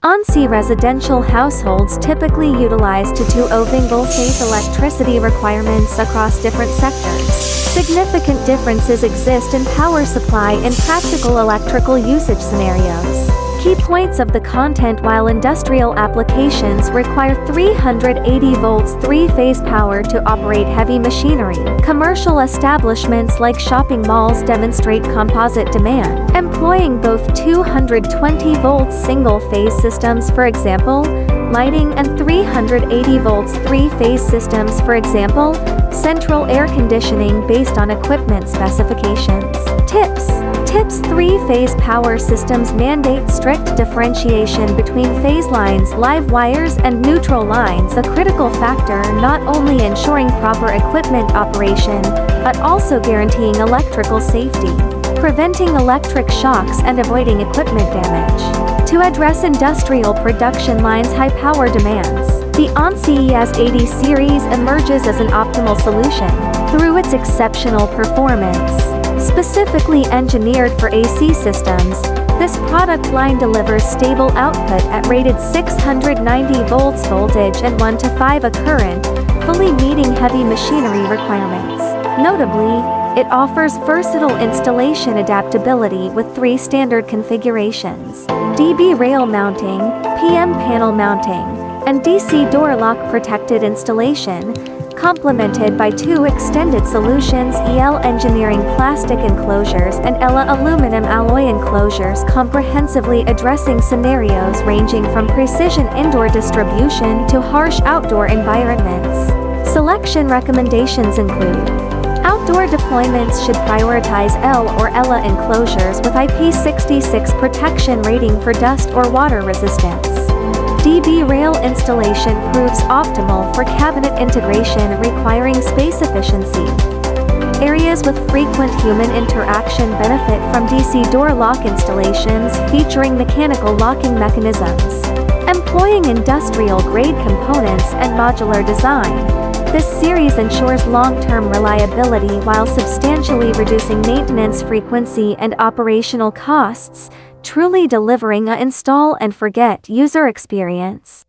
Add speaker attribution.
Speaker 1: On-sea residential households typically utilize 2 single-phase electricity requirements across different sectors. Significant differences exist in power supply in practical electrical usage scenarios. Key points of the content: while industrial applications require 380 volts 3-phase power to operate heavy machinery, commercial establishments like shopping malls demonstrate composite demand, employing both 220 volts single-phase systems, for example, lighting, and 380 volts 3-phase systems, for example, central air conditioning, based on equipment specifications. Tips 3-phase power systems mandate strict differentiation between phase lines, live wires, and neutral lines, a critical factor not only ensuring proper equipment operation, but also guaranteeing electrical safety, preventing electric shocks, and avoiding equipment damage. To address industrial production lines' high power demands, the ONCES 80 series emerges as an optimal solution. Through its exceptional performance, specifically engineered for AC systems, this product line delivers stable output at rated 690 volts voltage and 1 to 5 A current, fully meeting heavy machinery requirements. Notably, it offers versatile installation adaptability with 3 standard configurations: DB rail mounting, PM panel mounting, and DC door lock protected installation, complemented by 2 extended solutions: EL Engineering plastic enclosures and ELA aluminum alloy enclosures, comprehensively addressing scenarios ranging from precision indoor distribution to harsh outdoor environments. Selection recommendations include: outdoor deployments should prioritize EL or ELA enclosures with IP66 protection rating for dust or water resistance. DB rail installation proves optimal for cabinet integration requiring space efficiency. Areas with frequent human interaction benefit from DC door lock installations featuring mechanical locking mechanisms. Employing industrial-grade components and modular design, this series ensures long-term reliability while substantially reducing maintenance frequency and operational costs, truly delivering a install-and-forget user experience.